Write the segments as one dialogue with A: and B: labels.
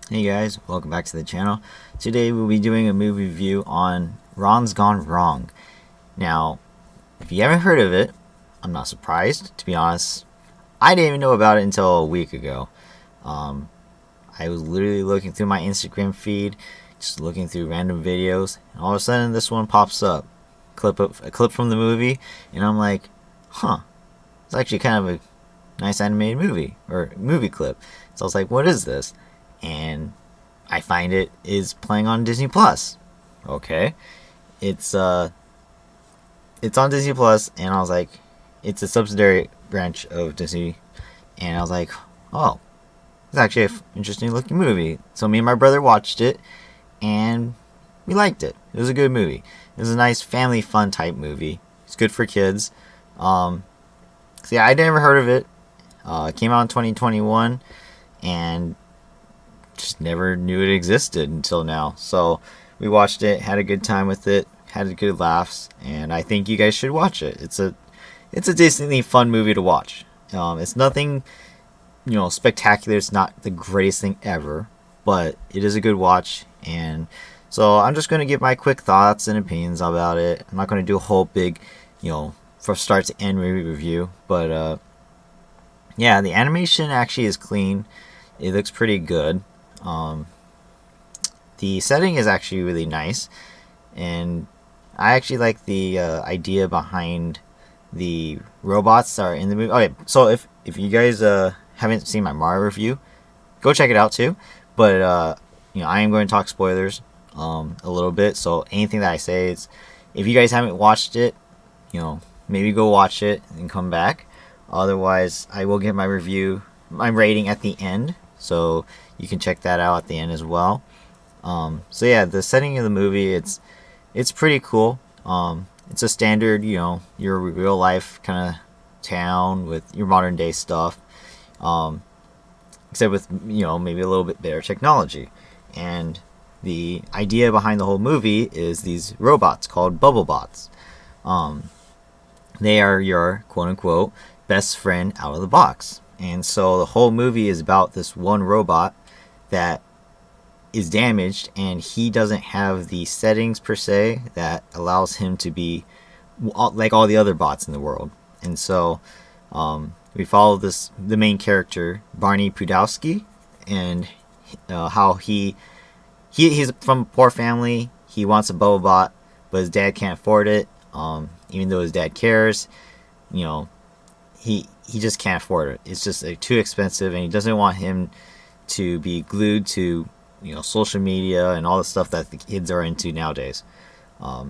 A: Hey guys, welcome back to the channel. Today we'll be doing a movie review on Ron's Gone Wrong. Now, if you haven't heard of it, I'm not surprised. To be honest, I didn't even know about it until a week ago. Um, I was literally looking through my Instagram feed, just looking through random videos, and all of a sudden this one pops up, a clip from the movie, and I'm like, huh, it's actually kind of a nice animated movie or movie clip. So I was like, what is this? And I find it is playing on Disney Plus. Okay, it's it's on Disney Plus, and I was like, it's a subsidiary branch of Disney, and I was like, oh, it's actually an interesting looking movie. So me and my brother watched it, and we liked it. It was a good movie. It was a nice family fun type movie. It's good for kids. So yeah, I never heard of it. It came out in 2021, and just never knew it existed until now. So we watched it, had a good time with it, had good laughs, and I think you guys should watch it. It's a decently fun movie to watch. It's nothing spectacular. It's not the greatest thing ever, but it is a good watch. And so I'm just gonna give my quick thoughts and opinions about it. I'm not gonna do a whole big, from start to end movie review, but yeah, the animation actually is clean. It looks pretty good. Um, the setting is actually really nice, and I actually like the idea behind the robots that are in the movie. Okay, so if you guys haven't seen my Mario review, go check it out too. But I am going to talk spoilers a little bit. So anything that I say is, if you guys haven't watched it, maybe go watch it and come back. Otherwise, I will give my rating at the end, so you can check that out at the end as well. So yeah, the setting of the movie, it's pretty cool. It's a standard, your real life kind of town with your modern day stuff, um, except with maybe a little bit better technology. And the idea behind the whole movie is these robots called Bubblebots. Um, they are your quote unquote best friend out of the box. And so the whole movie is about this one robot that is damaged, and he doesn't have the settings per se that allows him to be like all the other bots in the world. And so we follow the main character, Barney Pudowski, and how he's from a poor family. He wants a Bubble Bot, but his dad can't afford it. Even though his dad cares, you know, he just can't afford it. It's just too expensive, and he doesn't want him to be glued to social media and all the stuff that the kids are into nowadays.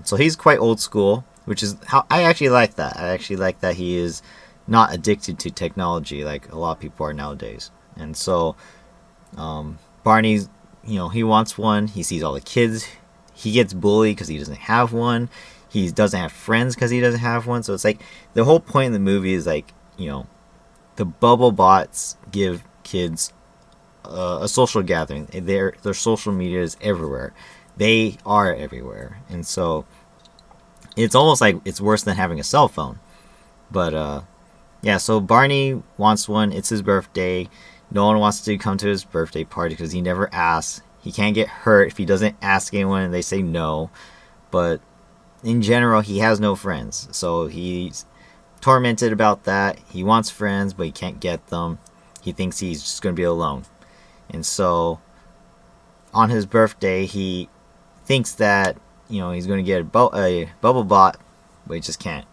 A: So he's quite old school, which is how I actually like that. I actually like that he is not addicted to technology like a lot of people are nowadays. And so Barney's, he wants one. He sees all the kids. He gets bullied because he doesn't have one. He doesn't have friends because he doesn't have one. So it's like the whole point of the movie is like, the bubble bots give kids a social gathering. Their social media is everywhere. They are everywhere, and so it's almost like it's worse than having a cell phone. But yeah. So Barney wants one. It's his birthday. No one wants to come to his birthday party because he never asks. He can't get hurt if he doesn't ask anyone and they say no. But in general, he has no friends, so he's tormented about that. He wants friends, but he can't get them. He thinks he's just going to be alone. And so on his birthday, he thinks that, he's going to get a bubble bot, but he just can't.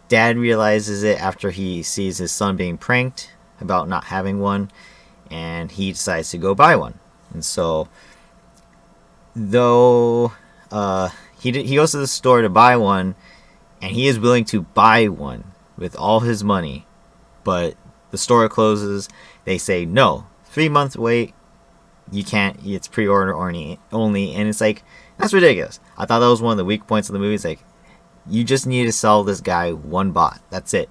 A: Dad realizes it after he sees his son being pranked about not having one, and he decides to go buy one. And so, though he goes to the store to buy one, and he is willing to buy one with all his money, but the store closes. They say no, 3 month wait. You can't. It's pre-order only, and it's like, that's ridiculous. I thought that was one of the weak points of the movie. It's like, you just need to sell this guy one bot. That's it.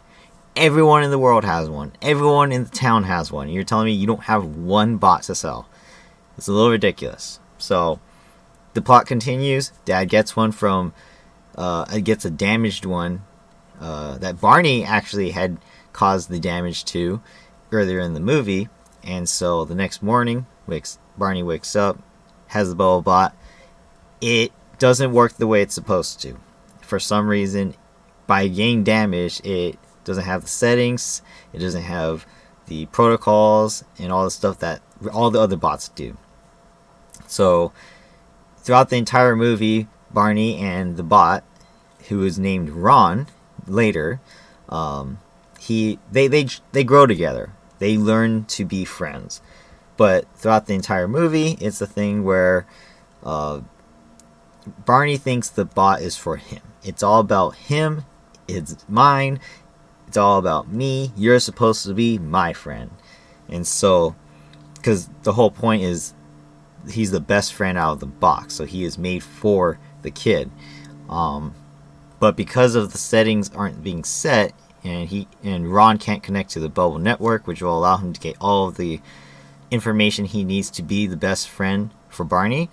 A: Everyone in the world has one. Everyone in the town has one. You're telling me you don't have one bot to sell? It's a little ridiculous. So the plot continues. Dad gets one from gets a damaged one that Barney actually had caused the damage to earlier in the movie. And so the next morning, wakes Barney wakes up, has the bubble bot. It doesn't work the way it's supposed to. For some reason, by getting damaged, it doesn't have the settings, it doesn't have the protocols, and all the stuff that all the other bots do. So, throughout the entire movie, Barney and the bot, who is named Ron later, they grow together. They learn to be friends. But throughout the entire movie, it's a thing where Barney thinks the bot is for him. It's all about him. It's mine. It's all about me. You're supposed to be my friend. And so, because the whole point is he's the best friend out of the box. So he is made for the kid. But because of the settings aren't being set, and Ron can't connect to the bubble network, which will allow him to get all of the information he needs to be the best friend for Barney,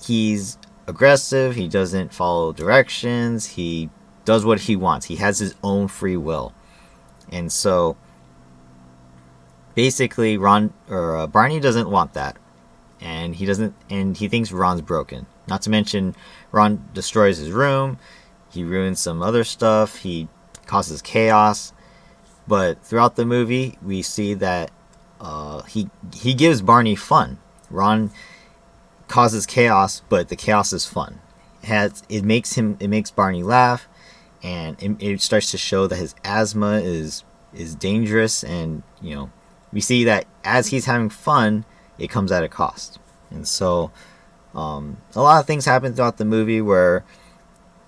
A: he's aggressive. He doesn't follow directions. He does what he wants. He has his own free will. And so basically Barney doesn't want that. And he thinks Ron's broken. Not to mention Ron destroys his room. He ruins some other stuff. He causes chaos. But throughout the movie, we see that he gives Barney fun. Ron causes chaos, but the chaos is fun. It makes Barney laugh, and it starts to show that his asthma is dangerous. And we see that as he's having fun, it comes at a cost. And so a lot of things happen throughout the movie where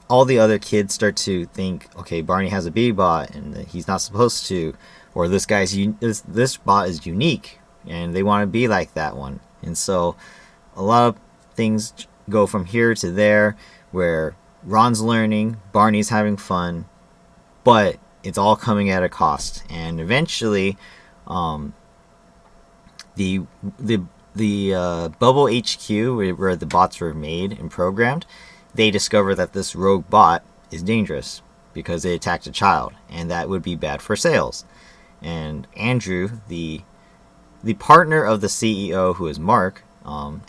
A: all the other kids start to think, okay, Barney has a B-bot and he's not supposed to, or this bot is unique and they want to be like that one. And so a lot of things go from here to there where Ron's learning, Barney's having fun, but it's all coming at a cost. And eventually the Bubble HQ, where the bots were made and programmed, they discover that this rogue bot is dangerous because it attacked a child, and that would be bad for sales. And Andrew, the partner of the CEO, who is Mark,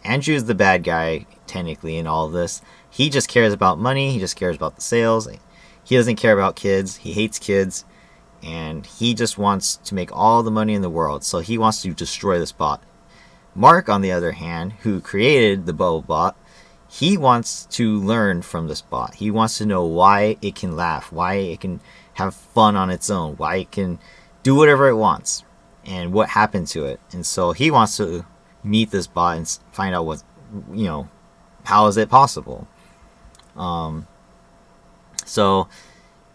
A: Andrew is the bad guy technically in all of this. He just cares about money. He just cares about the sales. He doesn't care about kids. He hates kids, and he just wants to make all the money in the world. So he wants to destroy this bot. Mark, on the other hand, who created the Bubble bot, he wants to learn from this bot. He wants to know why it can laugh, why it can have fun on its own, why it can do whatever it wants, and what happened to it. And so he wants to meet this bot and find out how is it possible. So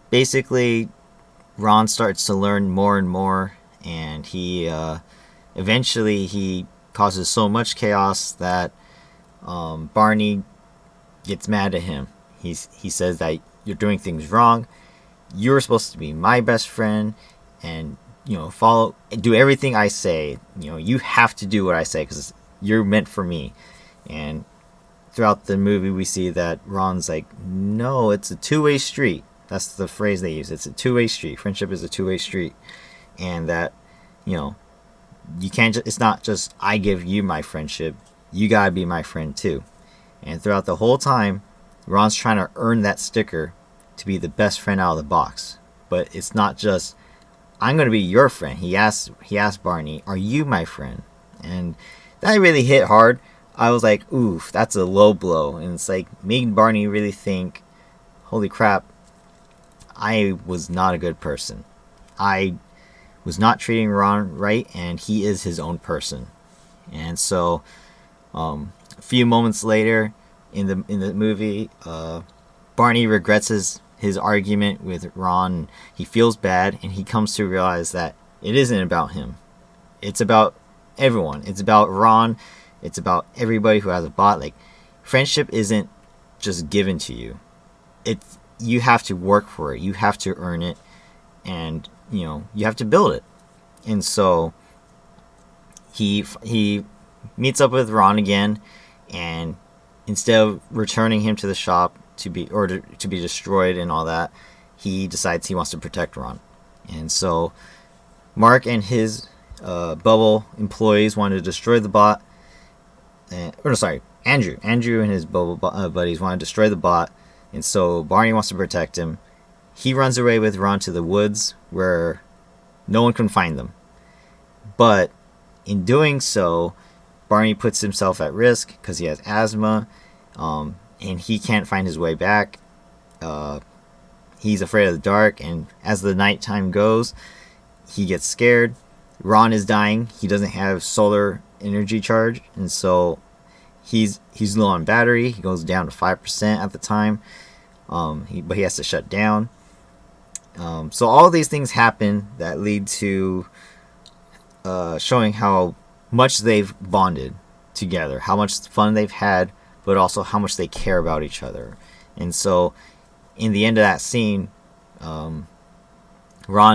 A: basically, Ron starts to learn more and more, and he eventually causes so much chaos that Barney gets mad at him. He says that you're doing things wrong. You're supposed to be my best friend, and do everything I say. You have to do what I say because you're meant for me. And throughout the movie, we see that Ron's like, no, it's a two-way street. That's the phrase they use. It's a two-way street. Friendship is a two-way street, and that you can't. It's not just I give you my friendship. You gotta be my friend too. And throughout the whole time, Ron's trying to earn that sticker to be the best friend out of the box. But it's not just I'm gonna be your friend. He asked Barney, "Are you my friend?" And that really hit hard. I was like, "Oof, that's a low blow." And it's like made Barney really think, "Holy crap, I was not a good person. I was not treating Ron right, and he is his own person." And so a few moments later in the movie, Barney regrets his argument with Ron. He feels bad, and he comes to realize that it isn't about him. It's about everyone. It's about Ron. It's about everybody who has a bot. Like, friendship isn't just given to you. You have to work for it. You have to earn it, and you have to build it. And so he meets up with Ron again, and instead of returning him to the shop to be destroyed and all that, he decides he wants to protect Ron. And so Mark and his Bubble employees want to destroy the bot, or no, sorry, Andrew. Andrew and his buddies want to destroy the bot, and so Barney wants to protect him. He runs away with Ron to the woods where no one can find them. But in doing so, Barney puts himself at risk because he has asthma, and he can't find his way back. He's afraid of the dark, and as the nighttime goes, he gets scared. Ron is dying. He doesn't have solar energy charge, and so he's low on battery. He goes down to 5% at the time, but he has to shut down. So all these things happen that lead to showing how much they've bonded together, how much fun they've had, but also how much they care about each other. And so in the end of that scene, Ron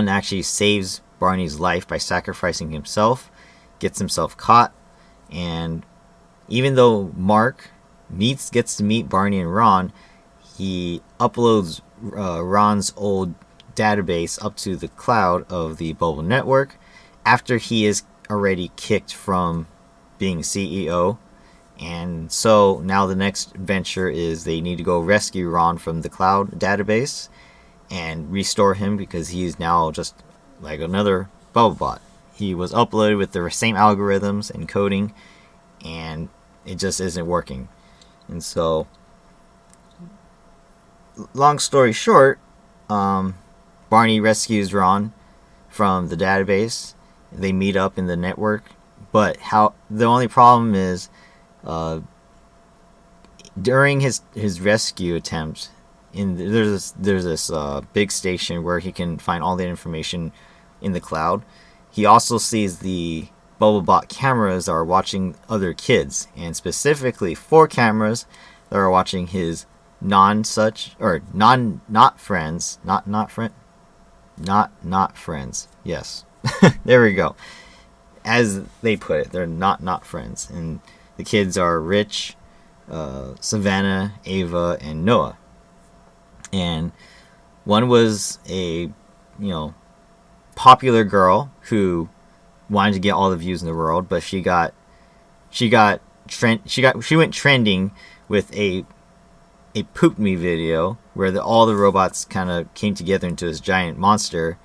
A: actually saves Barney's life by sacrificing himself, gets himself caught, and even though Mark gets to meet Barney and Ron, he uploads Ron's old database up to the cloud of the Bubble Network after he is already kicked from being CEO. And so now the next venture is they need to go rescue Ron from the cloud database and restore him because he's now just like another Bubble Bot. He was uploaded with the same algorithms and coding, and it just isn't working. And so, long story short, Barney rescues Ron from the database. They meet up in the network, but the only problem is during his rescue attempt, there's this big station where he can find all the information in the cloud. He also sees the Bubblebot cameras that are watching other kids, and specifically 4 cameras that are watching his not friends. Yes, there we go. As they put it, they're not friends, and the kids are Rich, Savannah, Ava, and Noah. And one was a popular girl who wanted to get all the views in the world, but she went trending with a Poop Me video where all the robots kind of came together into this giant monster,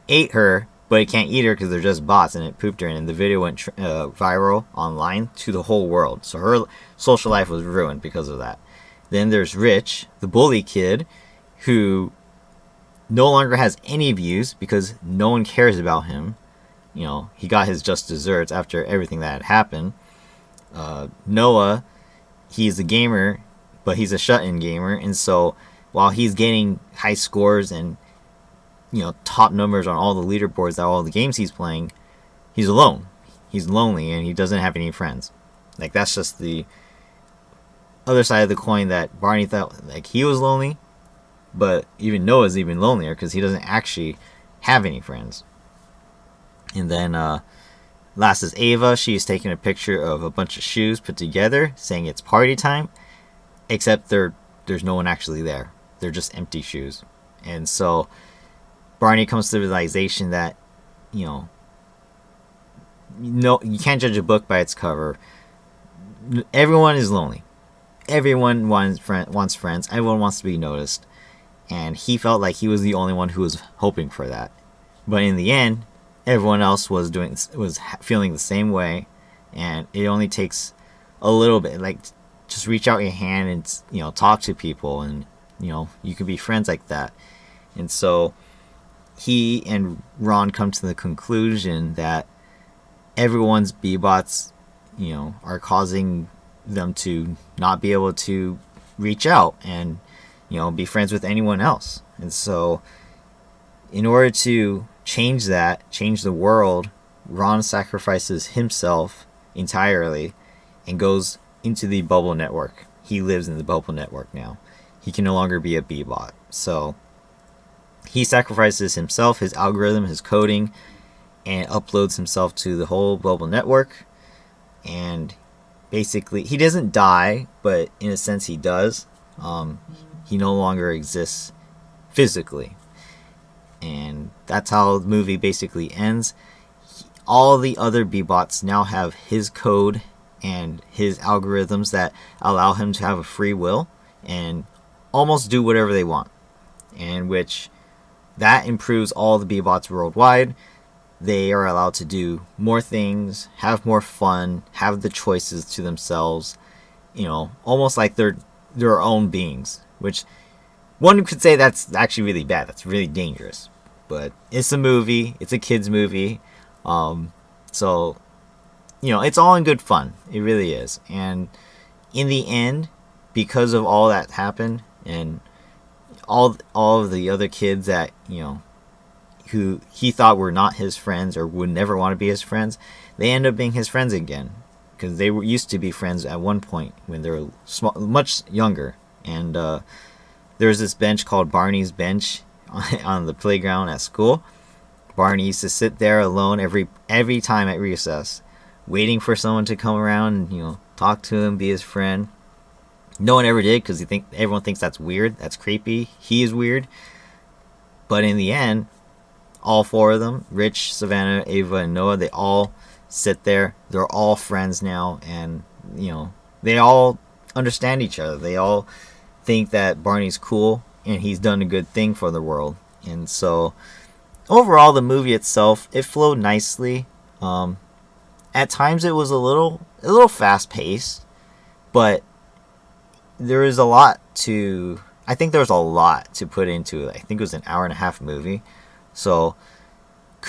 A: ate her, but it can't eat her because they're just bots, and it pooped her, and the video went viral online to the whole world. So her social life was ruined because of that. Then there's Rich, the bully kid, who no longer has any views because no one cares about him. He got his just desserts after everything that had happened. Noah, he's a gamer, but he's a shut-in gamer, and so while he's getting high scores and top numbers on all the leaderboards that all the games he's playing, he's alone. He's lonely, and he doesn't have any friends. Like, that's just the other side of the coin, that Barney thought like he was lonely, but even Noah's even lonelier because he doesn't actually have any friends. And then last is Ava. She's taking a picture of a bunch of shoes put together, saying it's party time, except there's no one actually there. They're just empty shoes. And so Barney comes to the realization that you can't judge a book by its cover. Everyone is lonely. Everyone wants friends. Everyone wants to be noticed. And he felt like he was the only one who was hoping for that. But in the end, everyone else was feeling the same way. And it only takes a little bit. Like, just reach out your hand and talk to people, and you can be friends like that. And so he and Ron come to the conclusion that everyone's B-bots, are causing them to not be able to reach out and, be friends with anyone else. And so in order to change the world, Ron sacrifices himself entirely and goes into the Bubble Network. He lives in the Bubble Network now. He can no longer be a B-bot. So he sacrifices himself, his algorithm, his coding, and uploads himself to the whole Bubble Network. And basically, he doesn't die, but in a sense he does. He no longer exists physically. And that's how the movie basically ends. All the other B-bots now have his code and his algorithms that allow him to have a free will and almost do whatever they want, and which that improves all the Bebots worldwide. They are allowed to do more things, have more fun, have the choices to themselves, almost like they're their own beings, which one could say that's actually really bad. That's really dangerous. But it's a movie. It's a kid's movie. So, it's all in good fun. It really is. And in the end, because of all that happened and all of the other kids that, who he thought were not his friends or would never want to be his friends, they end up being his friends again. Because they were used to be friends at one point when they were much younger. And there's this bench called Barney's Bench on the playground at school. Barney used to sit there alone every time at recess, waiting for someone to come around and talk to him, be his friend. No one ever did because everyone thinks that's weird, that's creepy. He is weird. But in the end, all four of them, Rich, Savannah, Ava, and Noah, they all sit there. They're all friends now, and they all understand each other. They all think that Barney's cool and he's done a good thing for the world. And so overall, the movie itself, it flowed nicely. At times it was a little fast paced, but there is a lot to put into it. I think it was an hour and a half movie. So I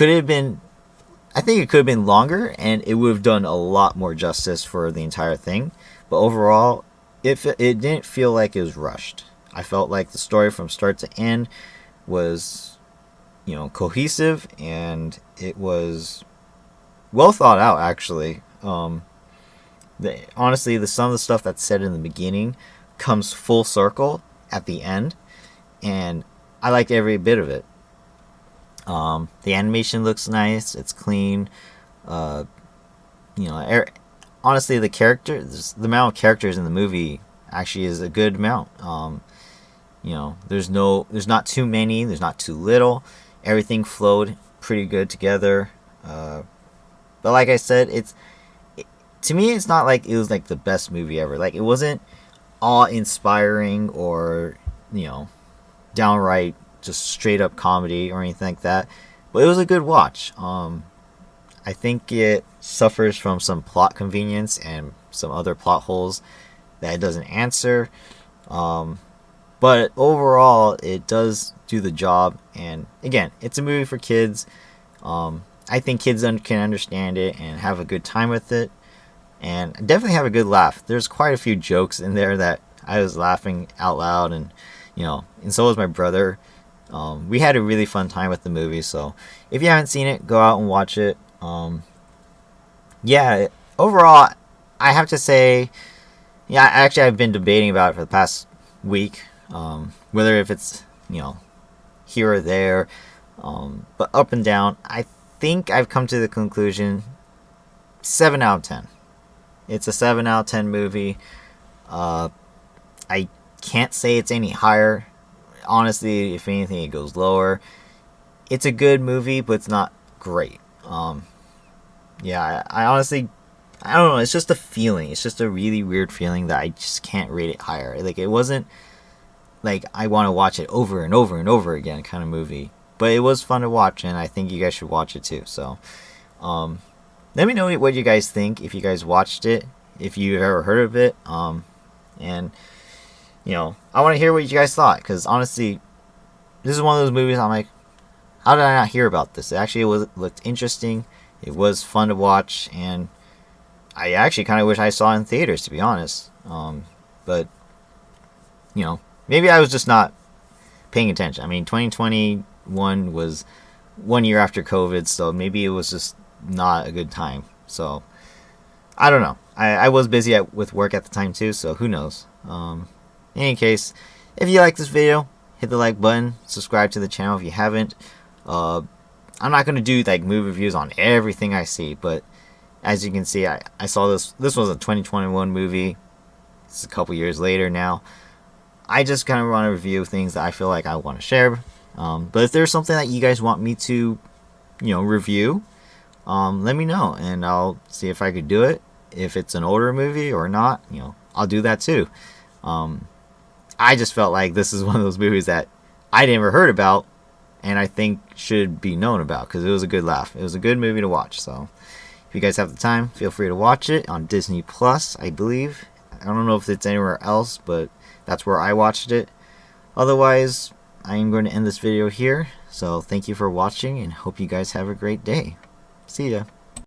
A: think it could have been longer, and it would have done a lot more justice for the entire thing. But overall, it didn't feel like it was rushed. I felt like the story from start to end was, cohesive, and it was well thought out, actually. Honestly, some of the stuff that's said in the beginning comes full circle at the end, and I liked every bit of it. The animation looks nice. It's clean. Honestly, the amount of characters in the movie actually is a good amount. There's not too many. There's not too little. Everything flowed pretty good together. But like I said, to me, it's not like it was like the best movie ever. Like, it wasn't awe-inspiring or downright just straight up comedy or anything like that, but it was a good watch. I think it suffers from some plot convenience and some other plot holes that it doesn't answer, but overall it does do the job. And again, it's a movie for kids. I think kids can understand it and have a good time with it, and definitely have a good laugh. There's quite a few jokes in there that I was laughing out loud, and and so was my brother. We had a really fun time with the movie, so if you haven't seen it, go out and watch it. Overall, I have to say, I've been debating about it for the past week, whether if it's, here or there, but up and down, I think I've come to the conclusion, 7 out of 10. It's a 7 out of 10 movie. I can't say it's any higher. Honestly, if anything, it goes lower. It's a good movie, but it's not great. I honestly, I don't know. It's just a feeling. It's just a really weird feeling that I just can't rate it higher. Like, it wasn't like I want to watch it over and over and over again kind of movie. But it was fun to watch, and I think you guys should watch it too. So, let me know what you guys think, if you guys watched it, if you've ever heard of it. And I want to hear what you guys thought, because honestly, this is one of those movies I'm like, how did I not hear about this? It actually looked interesting. It was fun to watch, and I actually kind of wish I saw it in theaters, to be honest. But maybe I was just not paying attention. I mean, 2021 was 1 year after COVID, so maybe it was just not a good time. So I don't know. I was busy with work at the time too, so who knows. In any case, if you like this video, hit the like button, subscribe to the channel if you haven't. I'm not going to do like movie reviews on everything I see, but as you can see, I saw this was a 2021 movie. It's a couple years later now. I just kind of want to review things that I feel like I want to share. But if there's something that you guys want me to, review, let me know, and I'll see if I could do it. if it's an older movie or not, I'll do that too. I just felt like this is one of those movies that I never heard about, and I think should be known about because it was a good laugh. It was a good movie to watch. So if you guys have the time, feel free to watch it on Disney Plus, I believe. I don't know if it's anywhere else, but that's where I watched it. Otherwise, I am going to end this video here. So thank you for watching and hope you guys have a great day. See ya.